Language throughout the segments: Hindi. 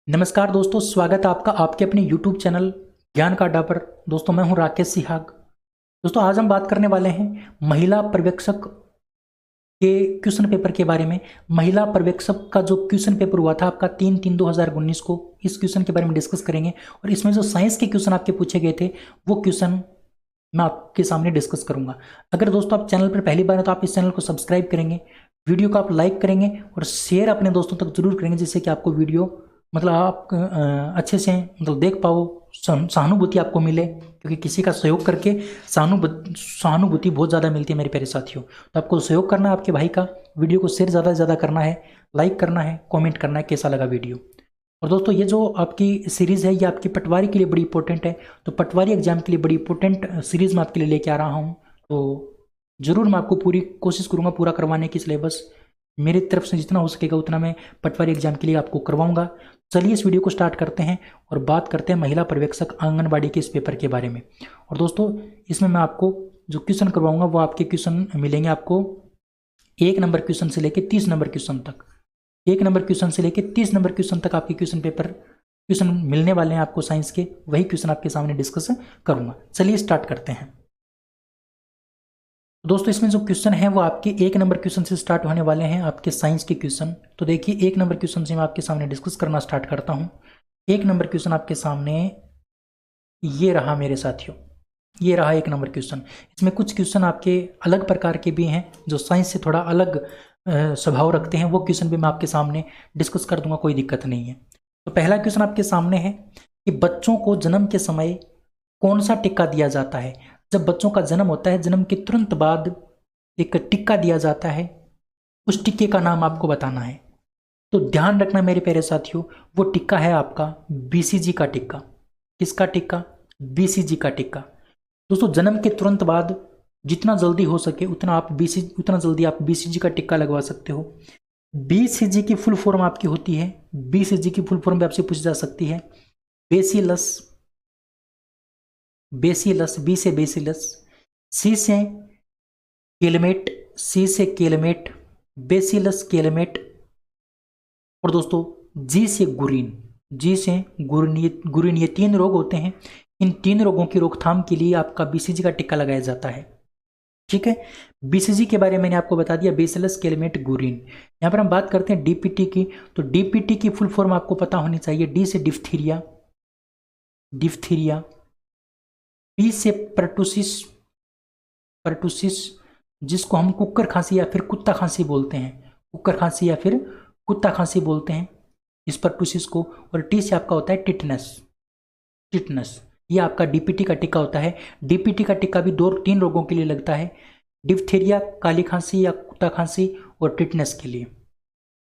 नमस्कार दोस्तों, स्वागत है आपका आपके अपने YouTube चैनल ज्ञान का अड्डा पर। दोस्तों मैं हूं राकेश सिहाग। दोस्तों आज हम बात करने वाले हैं महिला पर्यवेक्षक के क्वेश्चन पेपर के बारे में। महिला पर्यवेक्षक का जो क्वेश्चन पेपर हुआ था आपका 3/3/2019 को, इस क्वेश्चन के बारे में डिस्कस करेंगे। और इसमें जो साइंस के क्वेश्चन आपके पूछे गए थे वो क्वेश्चन मैं आपके सामने डिस्कस करूंगा। अगर दोस्तों आप चैनल पर पहली बार हैं तो आप इस चैनल को सब्सक्राइब करेंगे, वीडियो को आप लाइक करेंगे और शेयर अपने दोस्तों तक जरूर करेंगे, जिससे कि आपको वीडियो मतलब आप अच्छे से मतलब देख पाओ, सहानुभूति आपको मिले, क्योंकि किसी का सहयोग करके सहानुभूति बहुत ज़्यादा मिलती है मेरे प्यारे साथियों। तो आपको सहयोग करना है आपके भाई का, वीडियो को शेयर ज़्यादा से ज़्यादा करना है, लाइक करना है, कमेंट करना है कैसा लगा वीडियो। और दोस्तों ये जो आपकी सीरीज़ है ये आपकी पटवारी के लिए बड़ी इंपॉर्टेंट है, तो पटवारी एग्जाम के लिए बड़ी इंपॉर्टेंट सीरीज़ मैं आपके लिए लेके आ रहा हूँ। तो ज़रूर मैं आपको पूरी कोशिश करूँगा पूरा करवाने की सिलेबस, मेरी तरफ से जितना हो सकेगा उतना मैं पटवारी एग्जाम के लिए आपको करवाऊंगा। चलिए इस वीडियो को स्टार्ट करते हैं और बात करते हैं महिला पर्यवेक्षक आंगनबाड़ी के इस पेपर के बारे में। और दोस्तों इसमें मैं आपको जो क्वेश्चन करवाऊंगा वो आपके क्वेश्चन मिलेंगे आपको 1 नंबर क्वेश्चन से लेकर 30 नंबर क्वेश्चन तक। 1 नंबर क्वेश्चन से लेकर 30 नंबर क्वेश्चन तक आपके क्वेश्चन मिलने वाले हैं आपको साइंस के, वही क्वेश्चन आपके सामने डिस्कस करूंगा। चलिए स्टार्ट करते हैं। दोस्तों इसमें जो क्वेश्चन है वो आपके 1 नंबर क्वेश्चन से स्टार्ट होने वाले हैं, आपके साइंस के क्वेश्चन। तो देखिए 1 नंबर क्वेश्चन से मैं आपके सामने डिस्कस करना स्टार्ट करता हूं। 1 नंबर क्वेश्चन आपके सामने ये रहा मेरे साथियों, ये रहा 1 नंबर क्वेश्चन। इसमें कुछ क्वेश्चन आपके अलग प्रकार के भी हैं जो साइंस से थोड़ा अलग स्वभाव रखते हैं, वो क्वेश्चन भी मैं आपके सामने डिस्कस कर दूंगा, कोई दिक्कत नहीं है। तो पहला क्वेश्चन आपके सामने है कि बच्चों को जन्म के समय कौन सा टीका दिया जाता है। जब बच्चों का जन्म होता है, जन्म के तुरंत बाद एक टीका दिया जाता है, उस टीके का नाम आपको बताना है। तो ध्यान रखना मेरे प्यारे साथियों, वो टीका है आपका बीसीजी का टीका। किसका टीका? बीसीजी का टीका। दोस्तों जन्म के तुरंत बाद जितना जल्दी हो सके उतना जल्दी आप बीसीजी का टीका लगवा सकते हो। बीसीजी की फुल फॉर्म आपकी होती है, बीसीजी की फुल फॉर्म भी आपसे पूछी जा सकती है, बेसिलस, बेसिलस, बी से बेसिलस, सी से केलमेट, सी से केलमेट, बेसिलस केलमेट, और दोस्तों जी से गुरीन, जी से गुरीन। ये 3 रोग होते हैं, इन 3 रोगों की रोकथाम के लिए आपका बीसीजी का टीका लगाया जाता है। ठीक है, बीसीजी के बारे में मैंने आपको बता दिया, बेसिलस केलमेट गुरीन। यहां पर हम बात करते हैं डीपीटी की, तो डीपीटी की फुल फॉर्म आपको पता होनी चाहिए। डी से डिफ्थीरिया, डिफ्थीरिया, पी से परटूसिस, परटूसिस जिसको हम कुकर खांसी या फिर कुत्ता खांसी बोलते हैं, कुकर खांसी या फिर कुत्ता खांसी बोलते हैं इस परटूसिस को। और टी से आपका होता है टिटनस, टिटनस। ये आपका डीपीटी का टीका होता है। डीपीटी का टीका भी 2-3 रोगों के लिए लगता है, डिप्थीरिया, काली खांसी या कुत्ता खांसी और टिटनस के लिए।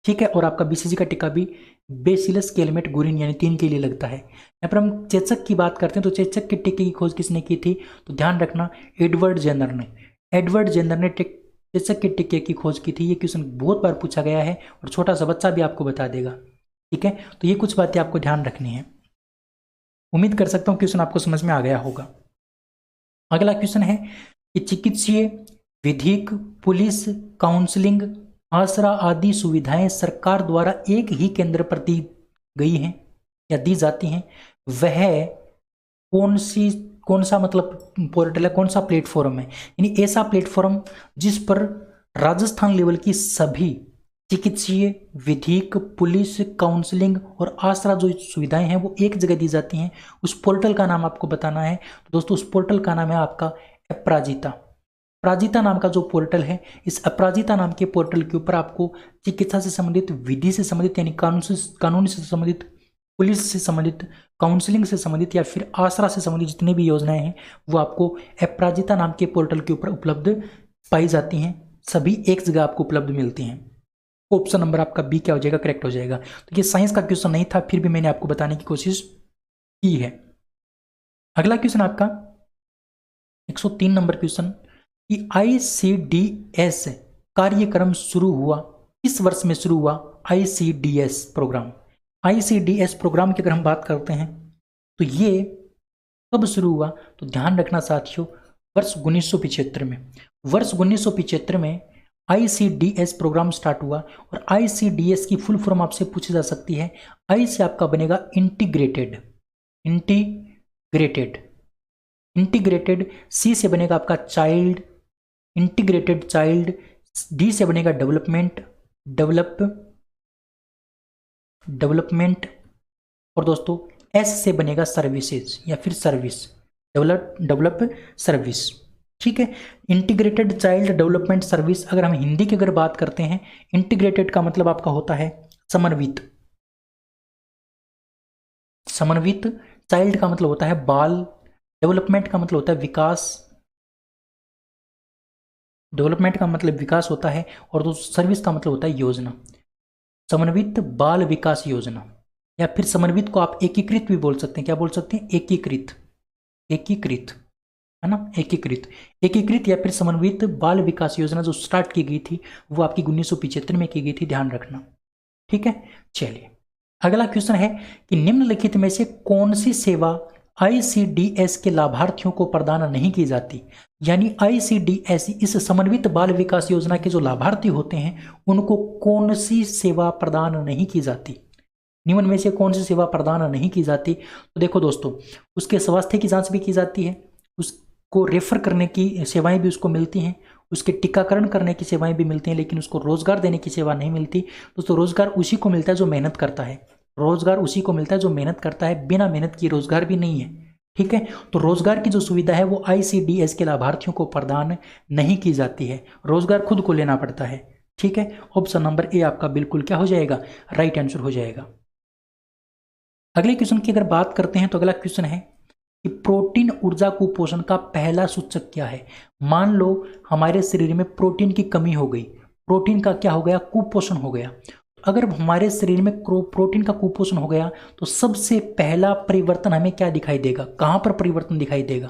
ठीक है, और आपका बीसीजी का टीका भी बेसिलस केलमेट गुरीन यानी 3 के लिए लगता है। यहाँ पर हम चेचक की बात करते हैं, तो चेचक के टीके की खोज किसने की थी? तो ध्यान रखना एडवर्ड जेनर ने, एडवर्ड जेनर ने चेचक के टीके की खोज की थी। ये क्वेश्चन बहुत बार पूछा गया है और छोटा सा बच्चा भी आपको बता देगा। ठीक है, तो ये कुछ बातें आपको ध्यान रखनी है। उम्मीद कर सकता हूँ क्वेश्चन आपको समझ में आ गया होगा। अगला क्वेश्चन है कि चिकित्सीय, विधिक, पुलिस, काउंसलिंग, आसरा आदि सुविधाएं सरकार द्वारा एक ही केंद्र पर दी गई हैं या दी जाती हैं, वह कौन सा मतलब पोर्टल है, कौन सा प्लेटफॉर्म है? यानी ऐसा प्लेटफॉर्म जिस पर राजस्थान लेवल की सभी चिकित्सीय, विधिक, पुलिस, काउंसलिंग और आसरा जो सुविधाएं हैं वो एक जगह दी जाती हैं, उस पोर्टल का नाम आपको बताना है। तो दोस्तों उस पोर्टल का नाम है आपका अपराजिता। अपराजिता नाम का जो पोर्टल है, इस अपराजिता नाम के पोर्टल के ऊपर आपको चिकित्सा से संबंधित, विधि से संबंधित यानी कानून से संबंधित, पुलिस से संबंधित, काउंसलिंग से संबंधित या फिर आसरा से संबंधित जितनी भी योजनाएं हैं वो आपको अपराजिता नाम के पोर्टल के ऊपर उपलब्ध पाई जाती हैं। सभी एक जगह आपको उपलब्ध मिलती हैं। ऑप्शन नंबर आपका बी क्या हो जाएगा? करेक्ट हो जाएगा। तो ये साइंस का क्वेश्चन नहीं था, फिर भी मैंने आपको बताने की कोशिश की है। अगला क्वेश्चन आपका 103 नंबर क्वेश्चन कि ICDS कार्यक्रम शुरू हुआ, किस वर्ष में शुरू हुआ ICDS प्रोग्राम? ICDS प्रोग्राम की अगर हम बात करते हैं तो ये कब शुरू हुआ? तो ध्यान रखना साथियों, वर्ष 1975 में। वर्ष 1975 में ICDS प्रोग्राम स्टार्ट हुआ, और ICDS की फुल फॉर्म आपसे पूछी जा सकती है। आई से आपका बनेगा इंटीग्रेटेड, इंटीग्रेटेड। सी से बनेगा आपका चाइल्ड, इंटीग्रेटेड चाइल्ड। डी से बनेगा डेवलपमेंट, डेवलपमेंट। और दोस्तों एस से बनेगा सर्विसेज या फिर सर्विस, डेवलप सर्विस। ठीक है, इंटीग्रेटेड चाइल्ड डेवलपमेंट सर्विस। अगर हम हिंदी की अगर बात करते हैं, इंटीग्रेटेड का मतलब आपका होता है समन्वित, समन्वित। चाइल्ड का मतलब होता है बाल, डेवलपमेंट का मतलब होता है विकास, डेवलपमेंट का मतलब विकास होता है, और दोस्तों सर्विस का मतलब होता है योजना, समन्वित बाल विकास योजना। या फिर समन्वित को आप एकीकृत भी बोल सकते हैं। क्या बोल सकते हैं? एकीकृत, एकीकृत, है ना, एकीकृत, एकीकृत या फिर समन्वित बाल विकास योजना जो स्टार्ट की गई थी वो आपकी 1975 में की गई थी, ध्यान रखना। ठीक है, चलिए अगला क्वेश्चन है कि निम्नलिखित में से कौन सी सेवा ICDS के लाभार्थियों को प्रदान नहीं की जाती। यानी ICDS, इस समन्वित बाल विकास योजना के जो लाभार्थी होते हैं उनको कौन सी सेवा प्रदान नहीं की जाती, निम्न में से कौन सी सेवा प्रदान नहीं की जाती। तो देखो दोस्तों, उसके स्वास्थ्य की जांच भी की जाती है, उसको रेफर करने की सेवाएं भी उसको मिलती हैं, उसके टीकाकरण करने की सेवाएं भी मिलती हैं, लेकिन उसको रोजगार देने की सेवा नहीं मिलती। दोस्तों रोजगार उसी को मिलता है जो मेहनत करता है, रोजगार उसी को मिलता है जो मेहनत करता है, बिना मेहनत किए रोजगार भी नहीं है। ठीक है, तो रोजगार की जो सुविधा है वो ICDS के लाभार्थियों को प्रदान नहीं की जाती है, रोजगार खुद को लेना पड़ता है। ठीक है, ऑप्शन नंबर ए आपका बिल्कुल क्या हो जाएगा? राइट आंसर हो जाएगा। अगले क्वेश्चन की अगर बात करते हैं तो अगला क्वेश्चन है कि प्रोटीन ऊर्जा कुपोषण का पहला सूचक क्या है। मान लो हमारे शरीर में प्रोटीन की कमी हो गई, प्रोटीन का क्या हो गया? कुपोषण हो गया। अगर हमारे शरीर में प्रोटीन का कुपोषण हो गया तो सबसे पहला परिवर्तन हमें क्या दिखाई देगा? कहां पर परिवर्तन दिखाई देगा?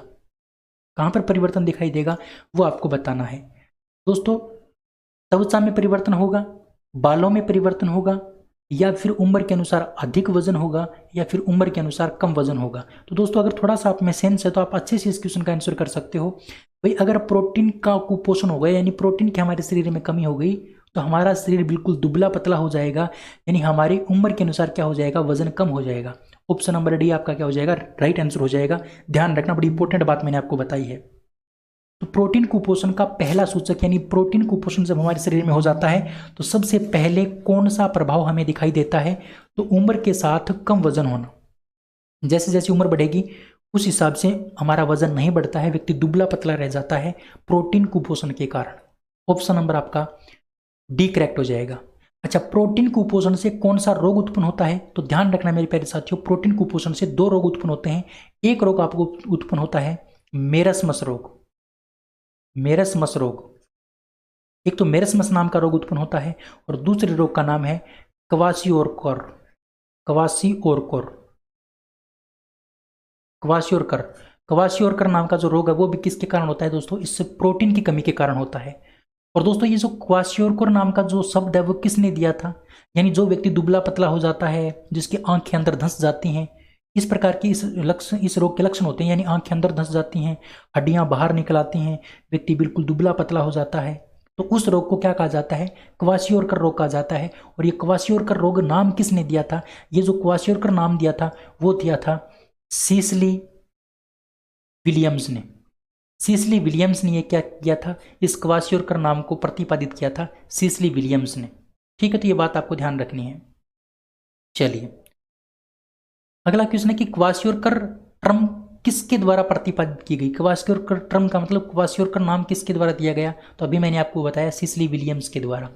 कहां पर परिवर्तन दिखाई देगा वो आपको बताना है। दोस्तों त्वचा में परिवर्तन होगा, बालों में परिवर्तन होगा, या फिर उम्र के अनुसार अधिक वजन होगा, या फिर उम्र के अनुसार कम वजन होगा। तो दोस्तों अगर थोड़ा सा आप में सेंस है तो आप अच्छे से इस क्वेश्चन का आंसर कर सकते हो। भाई अगर प्रोटीन का कुपोषण हो गया यानी प्रोटीन की हमारे शरीर में कमी हो गई तो हमारा शरीर बिल्कुल दुबला पतला हो जाएगा, यानी हमारी उम्र के अनुसार क्या हो जाएगा? वजन कम हो जाएगा। ऑप्शन नंबर डी आपका क्या हो जाएगा? राइट आंसर हो जाएगा। ध्यान रखना, बड़ी इंपॉर्टेंट बात मैंने आपको बताई है। तो प्रोटीन कुपोषण का पहला सूचक यानी प्रोटीन कुपोषण जब हमारे शरीर में हो जाता है तो सबसे पहले कौन सा प्रभाव हमें दिखाई देता है? तो उम्र के साथ कम वजन होना। जैसे जैसे उम्र बढ़ेगी उस हिसाब से हमारा वजन नहीं बढ़ता है, व्यक्ति दुबला पतला रह जाता है प्रोटीन कुपोषण के कारण। ऑप्शन नंबर आपका डी करेक्ट हो जाएगा। अच्छा, प्रोटीन कुपोषण से कौन सा रोग उत्पन्न होता है? तो ध्यान रखना मेरे प्यारे साथियों, प्रोटीन कुपोषण से दो रोग उत्पन्न होते हैं। एक रोग आपको उत्पन्न होता है मेरस्मस रोग, मेरस्मस रोग। एक तो मेरस्मस नाम का रोग उत्पन्न होता है और दूसरे रोग का नाम है क्वासियोरकर, क्वासियोरकर, क्वासियोरकर। क्वासियोरकर नाम का जो रोग है वो भी किसके कारण होता है दोस्तों? इससे प्रोटीन की कमी के कारण होता है। और दोस्तों ये जो क्वासियोरकर नाम का जो शब्द है वो किसने दिया था? यानी जो व्यक्ति दुबला पतला हो जाता है, जिसकी आंखें अंदर धंस जाती हैं, इस प्रकार की इस रोग के लक्षण होते हैं, यानी आंखें अंदर धंस जाती हैं, हड्डियां बाहर निकल आती हैं, व्यक्ति बिल्कुल दुबला पतला हो जाता है, तो उस रोग को क्या कहा जाता है? क्वासियोरकर रोग कहा जाता है। और ये क्वासियोरकर रोग नाम किसने दिया था? ये जो क्वासियोरकर नाम दिया था वो दिया था सीसली विलियम्स ने। सीसली विलियम्स ने ये क्या किया था? इस क्वासियोरकर नाम को प्रतिपादित किया था सीसली विलियम्स ने। ठीक है, तो ये बात आपको ध्यान रखनी है। चलिए अगला क्वेश्चन है कि क्वासियोरकर टर्म किसके द्वारा प्रतिपादित की गई? क्वासियोरकर टर्म का मतलब क्वासियोरकर नाम किसके द्वारा दिया गया? तो अभी मैंने आपको बताया सीसली विलियम्स के द्वारा।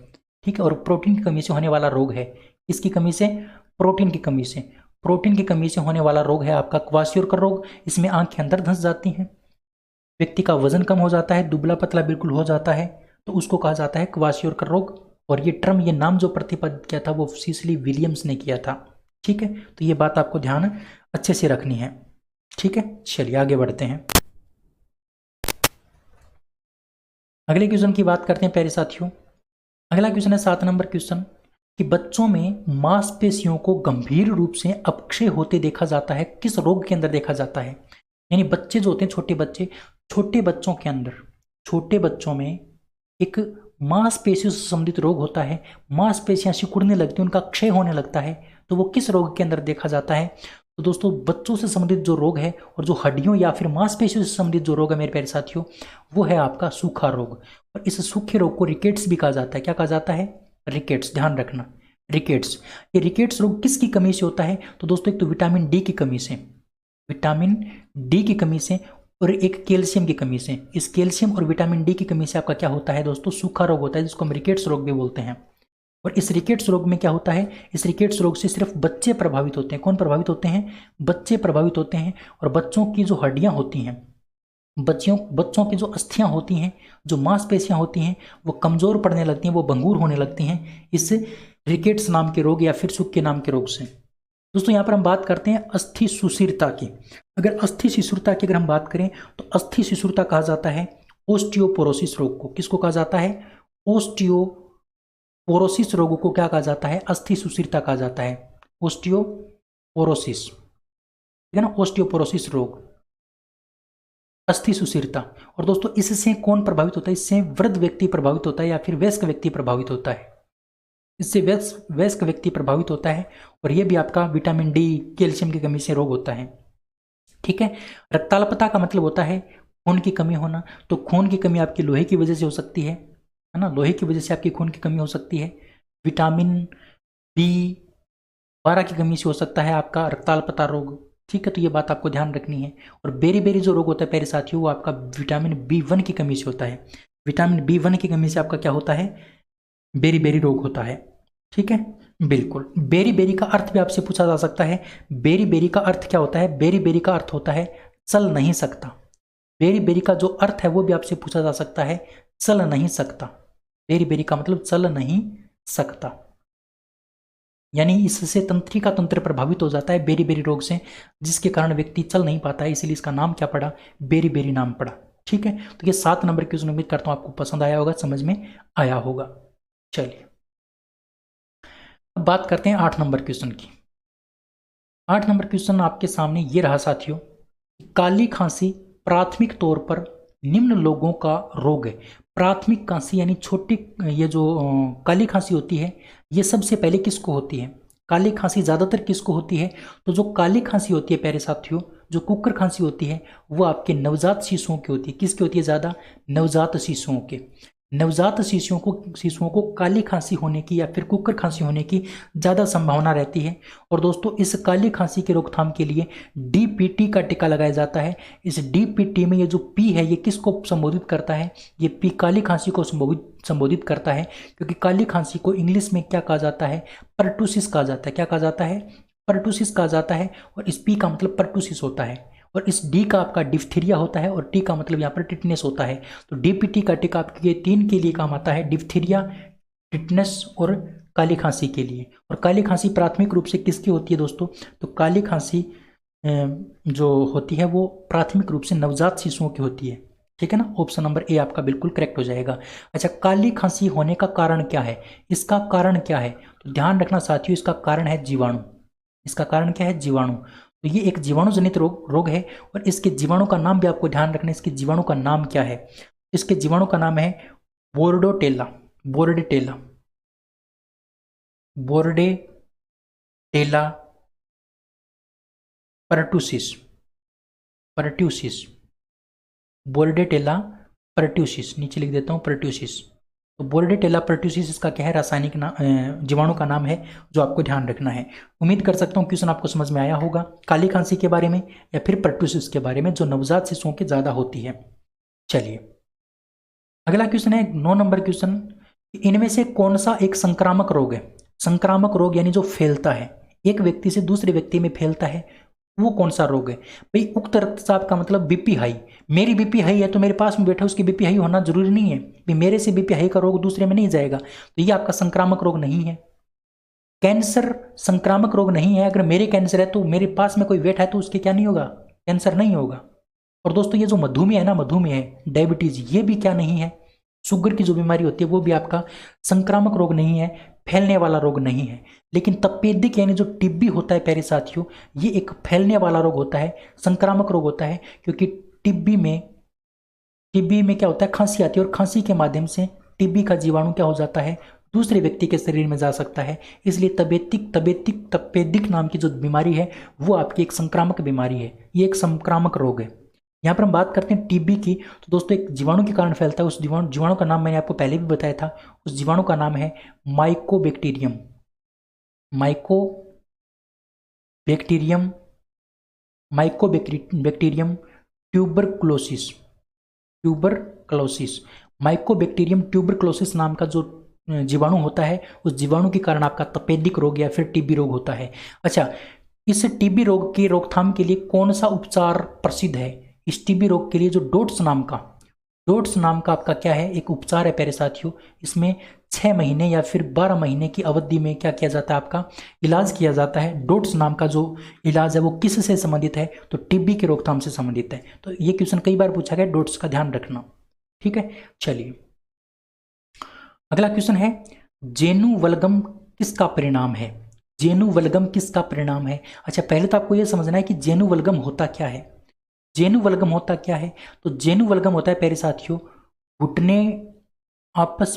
ठीक है, और प्रोटीन की कमी से होने वाला रोग है, किसकी कमी से? प्रोटीन की कमी से। प्रोटीन की कमी से होने वाला रोग है आपका क्वासियोरकर रोग। इसमें आंखें अंदर धंस जाती हैं, व्यक्ति का वजन कम हो जाता है, दुबला पतला बिल्कुल हो जाता है, तो उसको कहा जाता है क्वासियोरकर रोग। और ये टर्म, ये नाम जो प्रतिपादित किया था वो सीसली विलियम्स ने किया था। ठीक है, तो ये बात आपको ध्यान अच्छे से रखनी है। ठीक है, चलिए आगे बढ़ते हैं। अगले क्वेश्चन की बात करते हैं प्यारे साथियों। अगला क्वेश्चन है 7 नंबर क्वेश्चन कि बच्चों में मांसपेशियों को गंभीर रूप से अपक्षय होते देखा जाता है, किस रोग के अंदर देखा जाता है? यानी बच्चे जो होते हैं, छोटे बच्चे, छोटे बच्चों के अंदर, छोटे बच्चों में एक मांसपेशियों से संबंधित रोग होता है, मांसपेशियां सिकुड़ने लगती हैं, उनका क्षय होने लगता है, तो वो किस रोग के अंदर देखा जाता है? तो दोस्तों बच्चों से संबंधित जो रोग है और जो हड्डियों या फिर मांसपेशियों से संबंधित जो रोग है मेरे प्यारे साथियों, वो है आपका सूखा रोग। और इस सूखे रोग को रिकेट्स भी कहा जाता है। क्या कहा जाता है? रिकेट्स। ध्यान रखना, रिकेट्स। ये रिकेट्स रोग किसकी कमी से होता है? तो दोस्तों एक तो विटामिन डी की कमी से, विटामिन डी की कमी से, और एक कैल्शियम की कमी से। इस कैल्शियम और विटामिन डी की कमी से आपका क्या होता है दोस्तों? सूखा रोग होता है, जिसको हम रिकेट्स रोग भी बोलते हैं। और इस रिकेट्स रोग में क्या होता है? इस रिकेट्स रोग से सिर्फ बच्चे प्रभावित होते हैं। कौन प्रभावित होते हैं? बच्चे प्रभावित होते हैं। और बच्चों की जो हड्डियां होती हैं, बच्चों की जो अस्थियां होती हैं, जो मांसपेशियां होती हैं, वो कमजोर पड़ने लगती हैं, वो भंगूर होने लगती हैं इस रिकेट्स नाम के रोग या फिर सूखे नाम के रोग से। दोस्तों यहाँ पर हम बात करते हैं अस्थि सुशीरता की। अगर अस्थि शिशुरता की अगर हम बात करें तो अस्थि शिशुरता कहा जाता है ओस्टियोपोरोसिस रोग को। किसको कहा जाता है? ओस्टियोपोरोसिस रोग को क्या कहा जाता है? अस्थि सुशीरता कहा जाता है। ओस्टियोपोरोसिस, ठीक है ना, ओस्टियोपोरोसिस रोग, अस्थि सुशीरता। और दोस्तों इससे कौन प्रभावित होता है? इससे वृद्ध व्यक्ति प्रभावित होता है या फिर वयस्क व्यक्ति प्रभावित होता है। इससे वयस्क व्यक्ति प्रभावित होता है। और यह भी आपका विटामिन डी, कैल्शियम की कमी से रोग होता है। ठीक है। रक्ताल्पता का मतलब होता है खून की कमी होना। तो खून की कमी आपकी लोहे की वजह से हो सकती है ना, लोहे की वजह से आपकी खून की कमी हो सकती है। विटामिन B12 की कमी से हो सकता है आपका रक्ताल्पता रोग। ठीक है, तो ये बात आपको ध्यान रखनी है। और बेरी जो रोग होता है प्यारे साथियों, वो आपका विटामिन B1 की कमी से होता है। विटामिन B1 की कमी से आपका क्या होता है? बेरी रोग होता है। ठीक है, बिल्कुल। बेरी का अर्थ भी आपसे पूछा जा सकता है। बेरी का अर्थ क्या होता है? बेरी का अर्थ होता है चल नहीं सकता। बेरी का जो अर्थ है वो भी आपसे पूछा जा सकता है, चल नहीं सकता। बेरी का मतलब चल नहीं सकता, यानी इससे तंत्रिका तंत्र प्रभावित हो जाता है बेरी रोग से, जिसके कारण व्यक्ति चल नहीं पाता है। इसलिए इसका नाम क्या पड़ा? बेरी नाम पड़ा। ठीक है, तो ये 7 नंबर क्वेश्चन उम्मीद करता हूं आपको पसंद आया होगा, समझ में आया होगा। चलिए अब बात करते हैं 8 नंबर क्वेश्चन की। 8 नंबर क्वेश्चन आपके सामने ये रहा साथियों, काली खांसी प्राथमिक तौर पर निम्न लोगों का रोग है। प्राथमिक खांसी यानी छोटी, ये जो काली खांसी होती है ये सबसे पहले किसको होती है? काली खांसी ज़्यादातर किसको होती है? तो जो काली खांसी होती है प्यारे साथियों, जो कुकर खांसी होती है, वो आपके नवजात शिशुओं की होती है। किसकी होती है ज़्यादा? नवजात शिशुओं के। नवजात शिशुओं को काली खांसी होने की या फिर कुकर खांसी होने की ज़्यादा संभावना रहती है। और दोस्तों इस काली खांसी की रोकथाम के लिए DPT का टीका लगाया जाता है। इस DPT में ये जो P है ये किसको संबोधित करता है? ये P काली खांसी को संबोधित करता है, क्योंकि काली खांसी को इंग्लिश में क्या कहा जाता है? पर्टूसिस कहा जाता है। क्या कहा जाता है? पर्टूसिस कहा जाता है। और इस P का मतलब पर्टूसिस होता है। और इस D का आपका डिप्थीरिया होता है और T का मतलब यहाँ पर टिटनेस होता है। तो DPT का टीका आपके 3 के लिए काम आता है, डिप्थीरिया, टिटनेस और काली खांसी के लिए। और काली खांसी प्राथमिक रूप से किसकी होती है दोस्तों? तो काली खांसी जो होती है वो प्राथमिक रूप से नवजात शिशुओं की होती है। ठीक है ना, ऑप्शन नंबर ए आपका बिल्कुल करेक्ट हो जाएगा। अच्छा, काली खांसी होने का कारण क्या है? इसका कारण क्या है? तो ध्यान रखना साथियों, इसका कारण है जीवाणु। इसका कारण क्या है? जीवाणु। तो ये एक जीवाणु जनित रोग है। और इसके जीवाणु का नाम भी आपको ध्यान रखना है। इसके जीवाणु का नाम क्या है? इसके जीवाणु का नाम है बोर्डेटेला पर्टूसिस। बोर्डेटेला पर्ट्यूसिस, नीचे लिख देता हूँ पर्ट्यूसिस। तो बोर्डेटेला पर्ट्यूसिस इसका क्या है? रासायनिक जीवाणु का नाम है, जो आपको ध्यान रखना है। उम्मीद कर सकता हूँ क्वेश्चन आपको समझ में आया होगा, काली खांसी के बारे में या फिर पर्ट्यूसिस के बारे में, जो नवजात शिशुओं की ज़्यादा होती है। चलिए अगला क्वेश्चन है 9 नंबर क्वेश्चन, इनमें से कौन सा एक संक्रामक रोग है? संक्रामक रोग यानी जो फैलता है, एक व्यक्ति से दूसरे व्यक्ति में फैलता है, वो कौन सा रोग है? भाई उक्त रक्तचाप का मतलब बीपी हाई। मेरी बीपी हाई है तो मेरे पास में बैठा उसकी बीपी हाई होना जरूरी नहीं है। भाई मेरे से बीपी हाई का रोग दूसरे में नहीं जाएगा, तो ये आपका संक्रामक रोग नहीं है। कैंसर संक्रामक रोग नहीं है। अगर मेरे कैंसर है तो मेरे पास में कोई बैठा है तो उसके क्या नहीं होगा? कैंसर नहीं होगा। और दोस्तों ये जो मधुमेह है ना, मधुमेह है, डायबिटीज, ये भी क्या नहीं है? शुगर की जो बीमारी होती है वो भी आपका संक्रामक रोग नहीं है, फैलने वाला रोग नहीं है। लेकिन तपेदिक यानी जो टिब्बी होता है प्यारे साथियों, ये एक फैलने वाला रोग होता है, संक्रामक रोग होता है। क्योंकि टिब्बी में क्या होता है? खांसी आती है और खांसी के माध्यम से टीबी का जीवाणु क्या हो जाता है, दूसरे व्यक्ति के शरीर में जा सकता है। इसलिए तपेदिक नाम की जो बीमारी है वो आपकी एक संक्रामक बीमारी है, ये एक संक्रामक रोग है। यहाँ पर हम बात करते हैं टीबी की, तो दोस्तों एक जीवाणु के कारण फैलता है। उस जीवाणु का नाम मैंने आपको पहले भी बताया था, उस जीवाणु का नाम है माइकोबैक्टीरियम ट्यूबरक्लोसिस। माइकोबैक्टीरियम ट्यूबरक्लोसिस नाम का जो जीवाणु होता है, उस जीवाणु के कारण आपका तपेदिक रोग या फिर टीबी रोग होता है। अच्छा, इस टीबी रोग की रोकथाम के लिए कौन सा उपचार प्रसिद्ध है? इस टीबी रोग के लिए जो डोट्स नाम का आपका क्या है, एक उपचार है प्यारे साथियों। इसमें 6 महीने या फिर 12 महीने की अवधि में क्या किया जाता है, आपका इलाज किया जाता है। डोट्स नाम का जो इलाज है वो किससे संबंधित है, तो टीबी के रोकथाम से संबंधित है। तो ये क्वेश्चन कई बार पूछा गया, डोट्स का ध्यान रखना, ठीक है। चलिए अगला क्वेश्चन है, जेनुवल्गम किसका परिणाम है? जेनुवल्गम किसका परिणाम है? अच्छा, पहले तो आपको यह समझना है कि जेनुवल्गम होता क्या है। जेनुवल्गम होता क्या है, तो जेनुवल्गम होता है प्यारे साथियों, घुटने आपस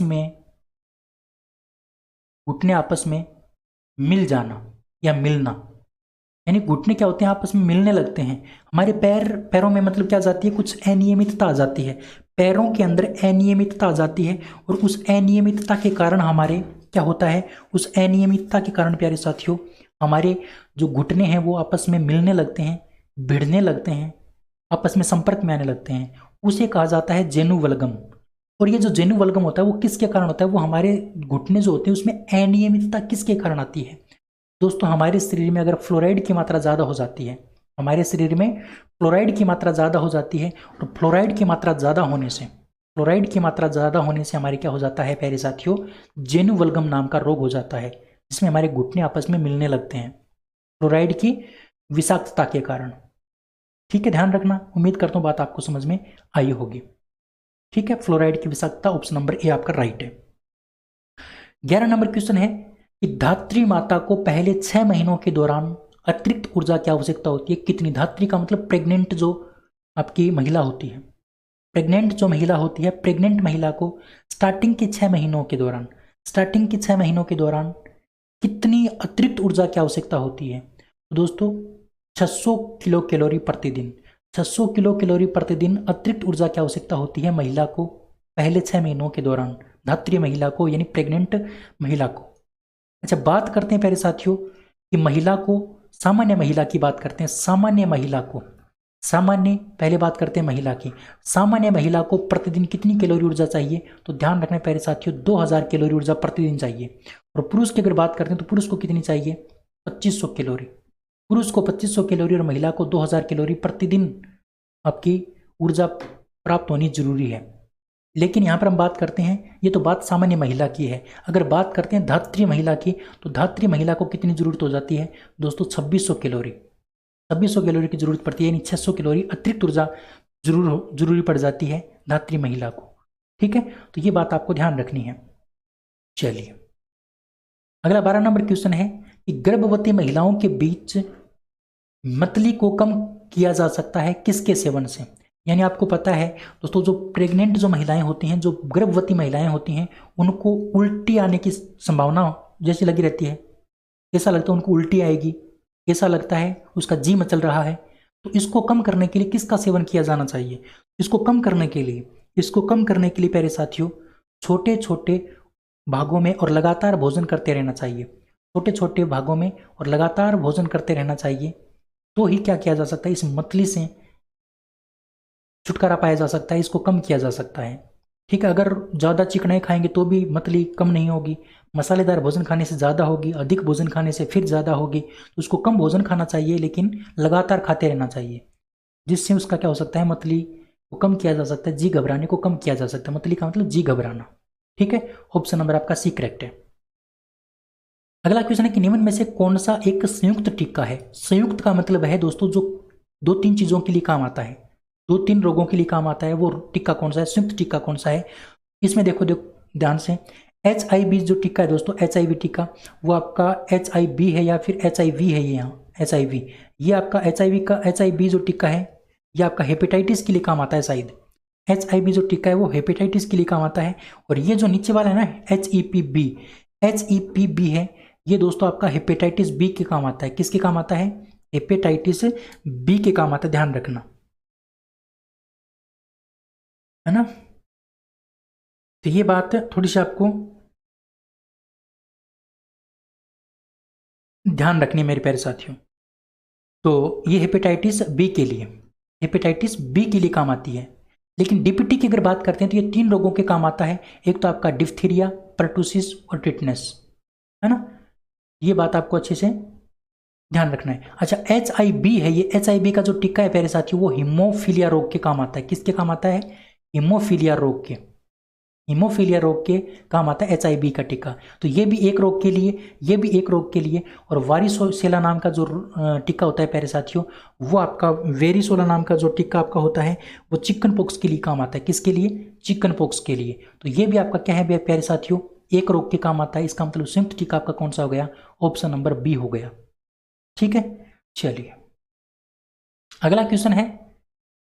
में मिल जाना या मिलना, यानी घुटने क्या होते हैं, आपस में मिलने लगते हैं। हमारे पैरों में मतलब क्या जाती है, कुछ अनियमितता आ जाती है, पैरों के अंदर अनियमितता आ जाती है, और उस अनियमितता के कारण हमारे क्या होता है, उस अनियमितता के कारण प्यारे साथियों हमारे जो घुटने हैं वो आपस में मिलने लगते हैं, भिड़ने लगते हैं, आपस में संपर्क में आने लगते हैं, उसे कहा जाता है जेनुवल्गम। और ये जो जेनुवल्गम होता है वो किसके कारण होता है, वो हमारे घुटने जो होते हैं उसमें अनियमितता किसके कारण आती है? दोस्तों हमारे शरीर में अगर फ्लोराइड की मात्रा ज़्यादा हो जाती है, हमारे शरीर में फ्लोराइड की मात्रा ज़्यादा हो जाती है, और फ्लोराइड की मात्रा ज़्यादा होने से हमारे क्या हो जाता है प्यारे साथियों, जेनुवल्गम नाम का रोग हो जाता है, जिसमें हमारे घुटने आपस में मिलने लगते हैं फ्लोराइड की विषाक्तता के कारण। ठीक है, ध्यान रखना, उम्मीद करता हूँ बात आपको समझ में आई होगी। ठीक है, फ्लोराइड की विषाक्तता, ऑप्शन नंबर ए आपका राइट है। 11 नंबर क्वेश्चन है कि धात्री माता को पहले 6 महीनों के दौरान अतिरिक्त ऊर्जा की आवश्यकता होती है, कितनी? धात्री का मतलब प्रेग्नेंट जो आपकी महिला होती है, प्रेग्नेंट महिला को स्टार्टिंग के 6 महीनों के दौरान कितनी अतिरिक्त ऊर्जा की आवश्यकता होती है? तो दोस्तों 600 किलो कैलोरी प्रतिदिन, 600 किलो कैलोरी प्रतिदिन अतिरिक्त ऊर्जा की आवश्यकता होती है महिला को पहले 6 महीनों के दौरान, धात्री महिला को यानी प्रेग्नेंट महिला को। अच्छा, बात करते हैं प्यारे साथियों कि महिला को, सामान्य महिला की बात करते हैं, पहले बात करते हैं महिला की। सामान्य महिला को प्रतिदिन कितनी कैलोरी ऊर्जा चाहिए? तो ध्यान रखना प्यारे साथियों 2000 कैलोरी ऊर्जा प्रतिदिन चाहिए। और पुरुष की अगर बात करते हैं तो पुरुष को कितनी चाहिए? 2500 कैलोरी। पुरुष को 2500 कैलोरी और महिला को 2000 कैलोरी प्रतिदिन आपकी ऊर्जा प्राप्त होनी जरूरी है। लेकिन यहाँ पर हम बात करते हैं, ये तो बात सामान्य महिला की है, अगर बात करते हैं धात्री महिला की, तो धात्री महिला को कितनी जरूरत हो जाती है दोस्तों? 2600 कैलोरी की जरूरत पड़ती है, यानी 600 कैलोरी अतिरिक्त ऊर्जा जरूरी पड़ जाती है धात्री महिला को। ठीक है, तो ये बात आपको ध्यान रखनी है। चलिए अगला 12 नंबर क्वेश्चन है कि गर्भवती महिलाओं के बीच मतली को कम किया जा सकता है किसके सेवन से? यानी आपको पता है दोस्तों, जो प्रेग्नेंट जो महिलाएं होती हैं, जो गर्भवती महिलाएं होती हैं, उनको उल्टी आने की संभावना जैसी लगी रहती है। ऐसा लगता है उनको उल्टी आएगी, ऐसा लगता है उसका जी मचल रहा है। तो इसको कम करने के लिए किसका सेवन किया जाना चाहिए? इसको कम करने के लिए प्यारे साथियों छोटे छोटे भागों में और लगातार भोजन करते रहना चाहिए। छोटे छोटे भागों में और लगातार भोजन करते रहना चाहिए, तो ही क्या किया जा सकता है, इस मतली से छुटकारा पाया जा सकता है, इसको कम किया जा सकता है। ठीक है, अगर ज़्यादा चिकनाई खाएंगे तो भी मतली कम नहीं होगी, मसालेदार भोजन खाने से ज़्यादा होगी, अधिक भोजन खाने से फिर ज़्यादा होगी। तो उसको कम भोजन खाना चाहिए, लेकिन लगातार खाते रहना चाहिए, जिससे उसका क्या हो सकता है, मतली को कम किया जा सकता है, जी घबराने को कम किया जा सकता है। मतली का मतलब जी घबराना। ठीक है, ऑप्शन नंबर आपका सी करेक्ट है। अगला क्वेश्चन है कि निम्न में से कौन सा एक संयुक्त टीका है? संयुक्त का मतलब है दोस्तों जो 2-3 चीज़ों के लिए काम आता है, 2-3 रोगों के लिए काम आता है, वो टीका कौन सा है, संयुक्त टीका कौन सा है? इसमें देखो ध्यान से, HIV जो टीका है दोस्तों, HIV टीका, वो आपका HIV है या फिर HIV है? यहाँ HIV, ये आपका HIV जो टीका है, ये आपका हेपेटाइटिस के लिए काम आता है शायद। HIV जो टीका है वो हेपेटाइटिस के लिए काम आता है। और ये जो नीचे वाला है ना HEPB है, ये दोस्तों आपका हेपेटाइटिस बी के काम आता है। किसके काम आता है? हेपेटाइटिस बी के काम आता है, ध्यान रखना, है ना। तो ये बात थोड़ी सी आपको ध्यान रखनी है मेरे प्यारे साथियों। तो ये हेपेटाइटिस बी के लिए, हेपेटाइटिस बी के लिए काम आती है। लेकिन डीपीटी की अगर बात करते हैं तो ये 3 रोगों के काम आता है। एक तो आपका डिफ्थीरिया, परटूसिस और टिटनेस, है ना। ये बात आपको अच्छे से ध्यान रखना है। अच्छा, HIV है, ये HIV का जो टीका है प्यारे साथियों वो हीमोफीलिया रोग के काम आता है। किसके काम आता है? हीमोफीलिया रोग के, हीमोफीलिया रोग के काम आता है HIV का टीका। तो ये भी एक रोग के लिए, ये भी एक रोग के लिए। और वारिसोला नाम का जो टीका होता है प्यारे साथियों, वो आपका वेरिसोला नाम का जो टीका आपका होता है वो चिकन पॉक्स के लिए काम आता है। किसके लिए? चिकन पॉक्स के लिए। तो ये भी आपका क्या है प्यारे साथियों? एक रोग के काम आता है। इसका मतलब संयुक्त टीका आपका कौन सा हो गया? ऑप्शन नंबर बी हो गया। ठीक है, चलिए अगला क्वेश्चन है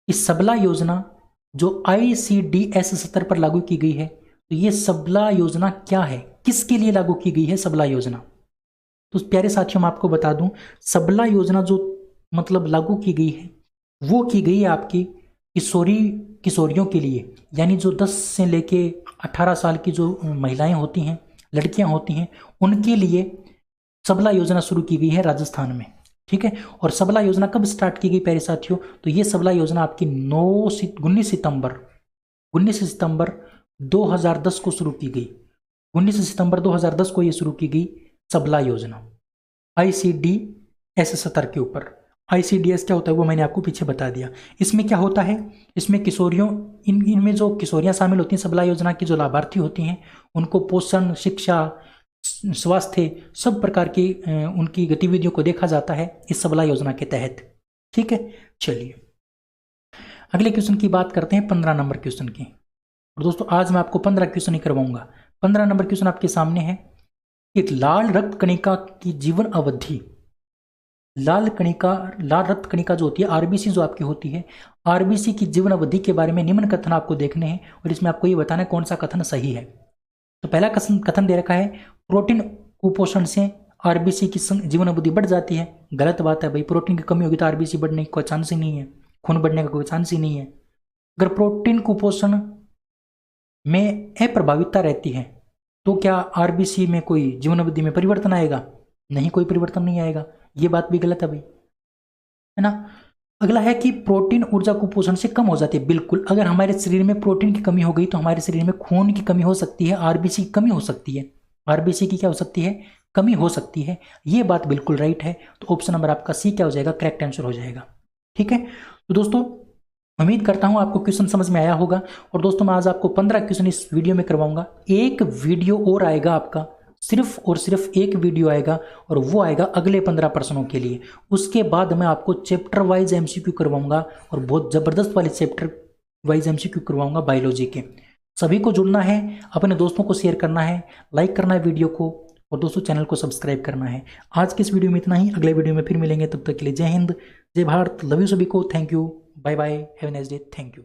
कि सबला योजना जो ICDS स्तर पर लागू की गई है, तो ये सबला योजना क्या है? किसके लिए लागू की गई है सबला योजना? तो प्यारे साथियों मैं आपको बता दूं, सबला योजना जो मतलब लागू की गई है वो की गई है आपकी किशोरियों के लिए, यानी जो 10 से लेके 18 साल की जो महिलाएं होती हैं, लड़कियां होती हैं, उनके लिए सबला योजना शुरू की गई है राजस्थान में। ठीक है, और सबला योजना कब स्टार्ट की गई प्यारे साथियों? तो ये सबला योजना आपकी 19 सितंबर 2010 को शुरू की गई। 19 सितंबर 2010 को ये शुरू की गई सबला योजना ICDS स्तर के ऊपर। ICDS क्या होता है वो मैंने आपको पीछे बता दिया। इसमें क्या होता है? इसमें किशोरियों, इनमें जो किशोरियां शामिल होती हैं सबला योजना की, जो लाभार्थी होती हैं, उनको पोषण, शिक्षा, स्वास्थ्य, सब प्रकार की उनकी गतिविधियों को देखा जाता है इस सबला योजना के तहत। ठीक है, चलिए अगले क्वेश्चन की बात करते हैं, 15 नंबर क्वेश्चन की। और दोस्तों आज मैं आपको 15 क्वेश्चन ही करवाऊंगा। 15 नंबर क्वेश्चन आपके सामने है कि लाल रक्त कणिका की जीवन अवधि, लाल रक्त कणिका जो होती है RBC जो आपकी होती है, RBC की जीवन अवधि के बारे में निम्न कथन आपको देखने हैं और इसमें आपको ये बताना है कौन सा कथन सही है। तो पहला कथन दे रखा है, प्रोटीन कुपोषण से RBC की जीवन अवधि बढ़ जाती है। गलत बात है भाई, प्रोटीन की कमी होगी तो RBC बढ़ने का कोई चांस ही नहीं है, खून बढ़ने का कोई चांस ही नहीं है। अगर प्रोटीन कुपोषण में अप्रभावितता रहती है तो क्या RBC में कोई जीवन अवधि में परिवर्तन आएगा? नहीं, कोई परिवर्तन नहीं आएगा। ये बात भी गलत है भाई, है ना। अगला है कि प्रोटीन ऊर्जा कुपोषण से कम हो जाती है। बिल्कुल, अगर हमारे शरीर में प्रोटीन की कमी हो गई तो हमारे शरीर में खून की कमी हो सकती है, RBC की कमी हो सकती है। RBC की क्या हो सकती है? कमी हो सकती है। ये बात बिल्कुल राइट है। तो ऑप्शन नंबर आपका सी क्या हो जाएगा? करेक्ट आंसर हो जाएगा। ठीक है, तो दोस्तों उम्मीद करता हूं आपको क्वेश्चन समझ में आया होगा। और दोस्तों मैं आज आपको 15 क्वेश्चन इस वीडियो में करवाऊंगा। एक वीडियो और आएगा आपका, सिर्फ और सिर्फ एक वीडियो आएगा और वो आएगा अगले 15 प्रश्नों के लिए। उसके बाद मैं आपको चैप्टर वाइज MCQ करवाऊंगा और बहुत ज़बरदस्त वाले चैप्टर वाइज MCQ करवाऊंगा बायोलॉजी के। सभी को जुड़ना है, अपने दोस्तों को शेयर करना है, लाइक करना है वीडियो को और दोस्तों चैनल को सब्सक्राइब करना है। आज के इस वीडियो में इतना ही, अगले वीडियो में फिर मिलेंगे। तब तक के लिए जय हिंद, जय भारत, लव यू सभी को, thank you, bye bye, have a nice day, thank you.